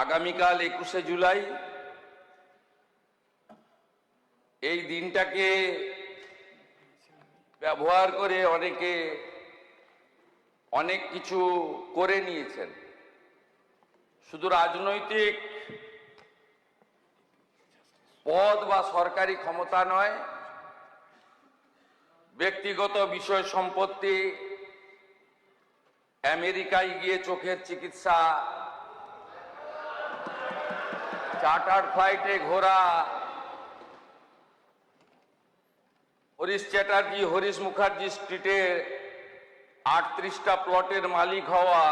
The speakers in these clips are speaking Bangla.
আগামীকাল 21শে জুলাই এই দিনটাকে ব্যবহার করে অনেকে অনেক কিছু করে নিয়েছেন। শুধু রাজনৈতিক পদ বা সরকারি ক্ষমতা নয়, ব্যক্তিগত বিষয় সম্পত্তি, আমেরিকায় গিয়ে চোখের চিকিৎসা, চার্টার ফ্লাইটে ঘোরা, হরিশ চ্যাটার্জি হরিশ মুখার্জি স্ট্রিটে 38টা প্লটের মালিক হওয়া,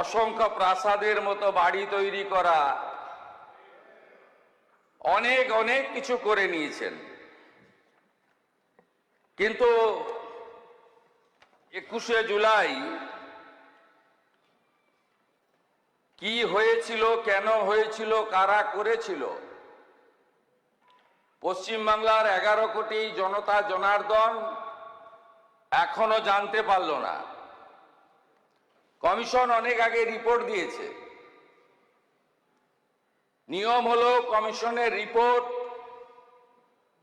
অসংখ্য প্রাসাদের মতো বাড়ি তৈরি করা, অনেক অনেক কিছু করে নিয়েছেন। কিন্তু 21শে জুলাই কি হয়েছিল, কেন হয়েছিল, কারা করেছিল, পশ্চিমবাংলার 11 কোটি জনতা জনার্দন এখনো জানতে পারল না। কমিশন অনেক আগে রিপোর্ট দিয়েছে। নিয়ম হলো কমিশনের রিপোর্ট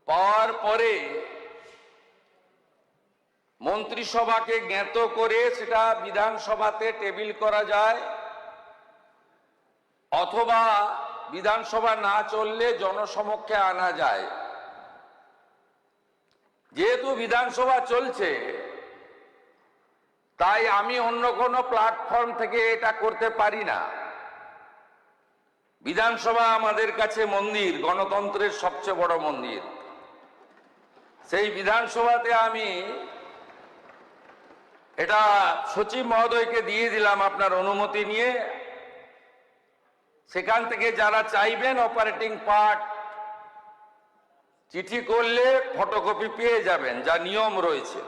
পাওয়ার পরে মন্ত্রিসভাকে জ্ঞাত করে সেটা বিধানসভাতে টেবিল করা যায়, অথবা বিধানসভা না চললে জনসমক্ষে আনা যায়। যেহেতু বিধানসভা চলছে, তাই আমি অন্য কোনো প্ল্যাটফর্ম থেকে এটা করতে পারি না। বিধানসভা আমাদের কাছে মন্দির, গণতন্ত্রের সবচেয়ে বড় মন্দির। সেই বিধানসভাতে আমি এটা সচিব মহোদয়কে দিয়ে দিলাম আপনার অনুমতি নিয়ে। সেখান থেকে যারা চাইবেন অপারেটিং পার্ট চিঠি করলে ফটোকপি পেয়ে যাবেন, যা নিয়ম রয়েছে।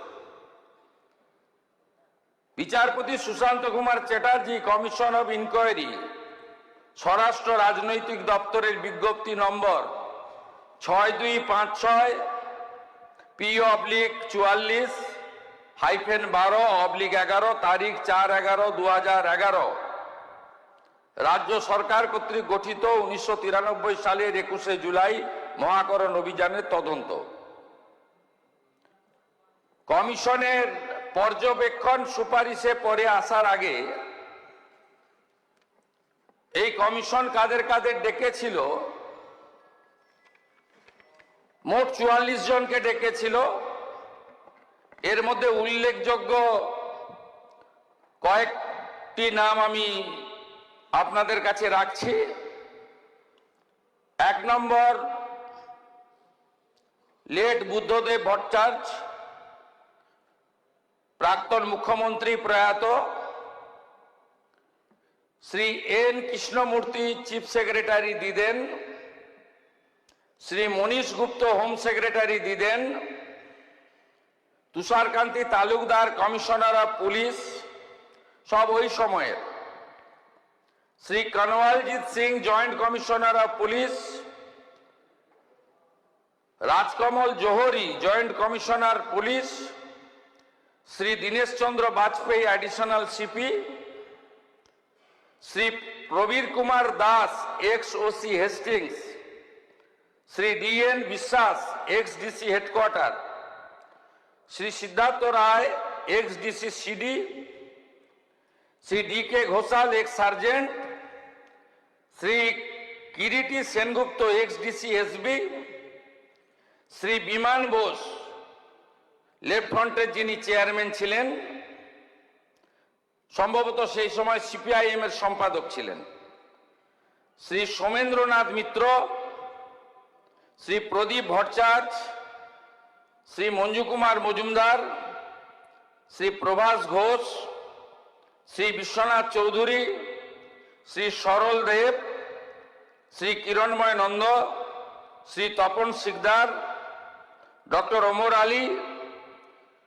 বিচারপতি Sushanta Kumar Chatterjee commission of inquiry, স্বরাষ্ট্র রাজনৈতিক দপ্তরের বিজ্ঞপ্তি নম্বর 6256 P/44/12/11 তারিখ 4/11/2011 রাজ্য সরকার কর্তৃক গঠিত 1993 সালের 21শে জুলাই মহাকরণ অভিযানের তদন্ত। কমিশনের পর্যবেক্ষণ সুপারিশে পরে আসার আগে এই কমিশন কাদের কাদের ডেকেছিল? মোট 44 জনকে ডেকেছিল। এর মধ্যে উল্লেখযোগ্য কয়েকটি নাম আমি আপনাদের কাছে রাখছি। 1 নম্বর, লেট বুদ্ধদেব ভট্টাচার্য, প্রাক্তন মুখ্যমন্ত্রী প্রয়াত। Shri N Krishnamurthy chief secretary দিদেন, শ্রী মনীষ গুপ্ত হোম সেক্রেটারি দিদেন, Tusharkanti Talukdar commissioner of police, সব ওই সময়ের। Shri Kanwaljit Singh joint commissioner of police, Rajkamal Johri joint commissioner police, Shri Dinesh Chandra Bajpayee additional CP, Shri Prabir Kumar Das ex OC Hastings, Shri DN Biswas ex DC headquarter, Shri Siddharth Roy ex DC CD, Shri DK Ghoshal ex sergeant, Shri Kiriti Sengupta x DC SB, Shri বিমান বোস লেফট ফ্রন্টের যিনি চেয়ারম্যান ছিলেন, সম্ভবত সেই সময় CPIM এর সম্পাদক ছিলেন, শ্রী সোমেন্দ্রনাথ মিত্র, শ্রী প্রদীপ ভট্টাচার্য, শ্রী মঞ্জু কুমার মজুমদার, শ্রী প্রভাস ঘোষ, শ্রী বিশ্বনাথ চৌধুরী, শ্রী সরল দেব, শ্রী কিরণময় নন্দ, শ্রী তপন সিকদার, ডক্টর ওমর আলী,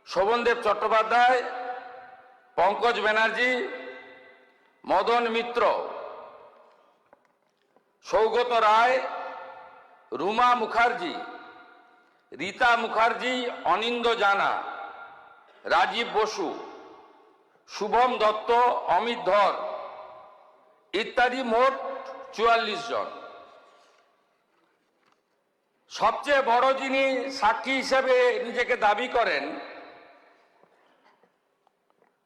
শোভনদেব চট্টোপাধ্যায়, পঙ্কজ ব্যানার্জি, মদন মিত্র, সৌগত রায়, রুমা মুখার্জি, রীতা মুখার্জি, অনিন্দ জানা, রাজীব বসু, শুভম দত্ত, অমিত ধর, ইত্যাদি মোট 44 জন। সবচেয়ে বড় যিনি সাক্ষী হিসেবে নিজেকে দাবি করেন,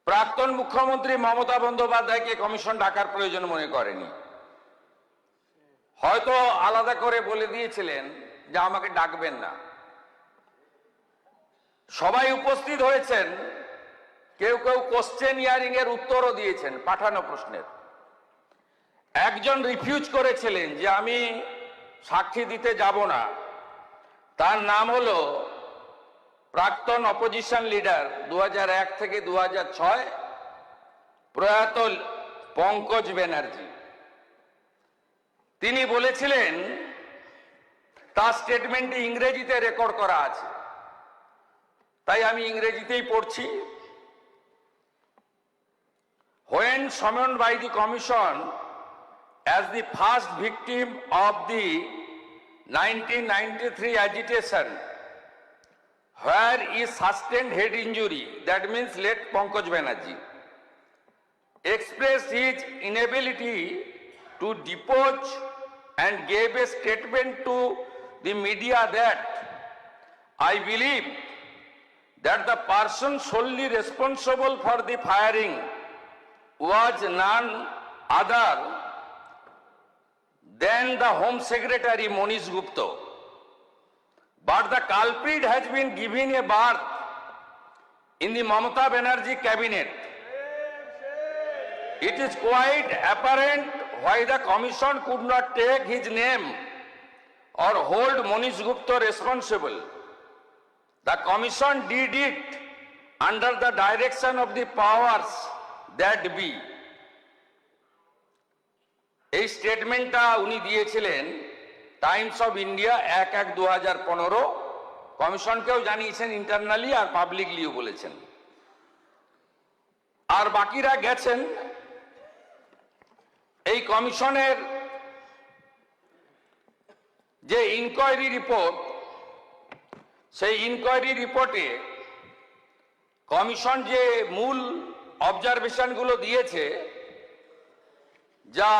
প্রাক্তন মুখ্যমন্ত্রী মমতা বন্দ্যোপাধ্যায়কে কমিশন ডাকার প্রয়োজন মনে করেনি। হয়তো আলাদা করে বলে দিয়েছিলেন যে আমাকে ডাকবেন না। সবাই উপস্থিত হয়েছেন, কেউ কেউ কোশ্চেন হিয়ারিং এর উত্তরও দিয়েছেন পাঠানো প্রশ্নের। একজন রিফিউজ করেছিলেন যে আমি সাক্ষী দিতে যাব না, তার নাম হলো প্রাক্তন অপোজিশন লিডার 2001 থেকে 2006 প্রয়াত পঙ্কজ ব্যানার্জি। তিনি বলেছিলেন, তার স্টেটমেন্টে ইংরেজিতে রেকর্ড করা আছে, তাই আমি ইংরেজিতেই পড়ছি। When summoned by the commission as the first victim of the 1993 agitation, where is sustained head injury, that means late Pankaj Banerjee, expressed his inability to depose and gave a statement to the media that I believe that the person solely responsible for the firing was none other than the Home Secretary Monish Gupta. But the culprit has been given a berth in the Mamata Banerjee cabinet. It is quite apparent why the commission could not take his name or hold Monish Gupta responsible. The commission did it under the direction of the powers that be. এই স্টেটমেন্টটা উনি দিয়েছিলেন টাইমস অফ ইন্ডিয়া 1/1/2015। কমিশনকেও জানিয়েছেন ইন্টারনালি আর পাবলিকলিও বলেছেন। আর বাকিরা গেছেন। এই কমিশনের যে ইনকোয়ারি রিপোর্ট, সেই ইনকোয়ারি রিপোর্টে কমিশন যে মূল অবজারভেশনগুলো দিয়েছে, যা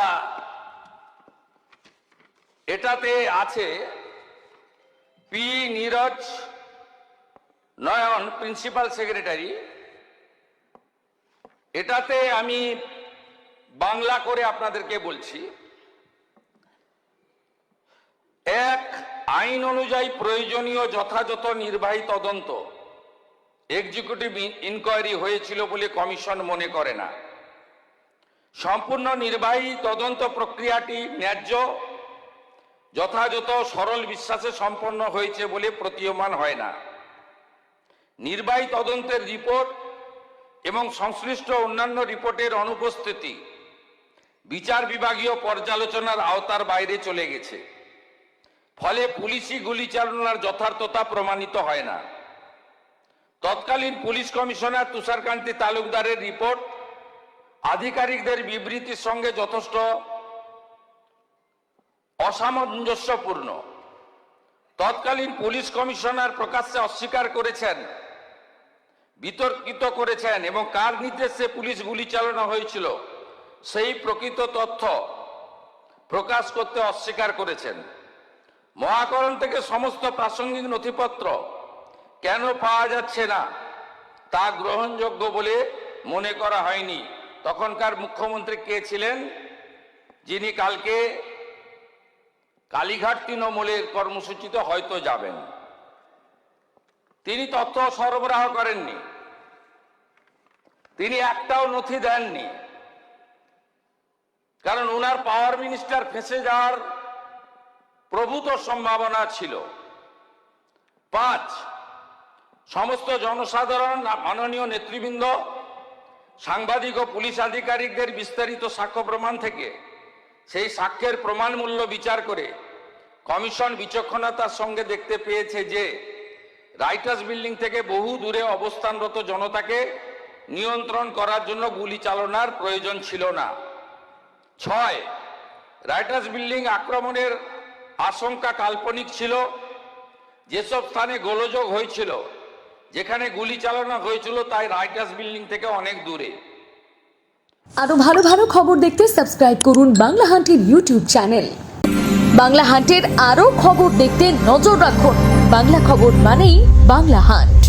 এটাতে আছে, পি নীরজ নয়ন প্রিন্সিপাল সেক্রেটারি, এটাতে আমি বাংলা করে আপনাদেরকে বলছি। এক, আইন অনুযায়ী প্রয়োজনীয় যথাযথ নির্বাহী তদন্ত এক্সিকিউটিভ ইনকোয়ারি হয়েছিল বলে কমিশন মনে করে না। সম্পূর্ণ নির্বাহী তদন্ত প্রক্রিয়াটি ন্যায্য, যথাযথ, সরল বিশ্বাসে সম্পন্ন হয়েছে বলে প্রতীয়মান হয় না। নির্বাহী তদন্তের রিপোর্ট এবং সংশ্লিষ্ট অন্যান্য রিপোর্টের অনুপস্থিতি বিচার বিভাগীয় পর্যালোচনার আওতার বাইরে চলে গেছে। ফলে পুলিশি গুলিচালনার যথার্থতা প্রমাণিত হয় না। তৎকালীন পুলিশ কমিশনার তুষারকান্তি তালুকদারের রিপোর্ট আধিকারিকদের বিবৃতির সঙ্গে যথেষ্ট অসামঞ্জস্যপূর্ণ। তৎকালীন পুলিশ কমিশনার প্রকাশ্যে অস্বীকার করেছেন, বিতর্কিত করেছেন এবং কার নির্দেশে পুলিশ গুলি চালানো হয়েছিল সেই প্রকৃত তথ্য প্রকাশ করতে অস্বীকার করেছেন। মহাকরণ থেকে সমস্ত প্রাসঙ্গিক নথিপত্র কেন পাওয়া যাচ্ছে না তা গ্রহণযোগ্য বলে মনে করা হয়নি। তখনকার মুখ্যমন্ত্রী কে ছিলেন, যিনি কালকে কালীঘাট তৃণমূলের কর্মসূচিতে হয়তো যাবেন। তিনি তথ্য সরবরাহ করেননি, তিনি একটাও নথি দেননি, কারণ ওনার পাওয়ার মিনিস্টার ফেঁসে যাওয়ার প্রভূত সম্ভাবনা ছিল। 5, সমস্ত জনসাধারণ, মাননীয় নেতৃবৃন্দ, সাংবাদিক ও পুলিশ আধিকারিকদের বিস্তারিত সাক্ষ্য প্রমাণ থেকে সেই সাক্ষ্যের প্রমাণ মূল্য বিচার করে কমিশন বিচক্ষণতার সঙ্গে দেখতে পেয়েছে যে রাইটার্স বিল্ডিং থেকে বহু দূরে অবস্থানরত জনতাকে নিয়ন্ত্রণ করার জন্য গুলি চালনার প্রয়োজন ছিল না। 6, রাইটার্স বিল্ডিং আক্রমণের আশঙ্কা কাল্পনিক ছিল। যেসব স্থানে গোলযোগ হয়েছিল, যেখানে গুলি চালানো হয়েছিল, তাই রাইটার্স বিল্ডিং থেকে অনেক দূরে। আরো ভালো ভালো খবর দেখতে সাবস্ক্রাইব করুন বাংলা হান্টের ইউটিউব চ্যানেল। বাংলা হান্টের আরো খবর দেখতে নজর রাখুন। বাংলা খবর মানেই বাংলা হান্ট।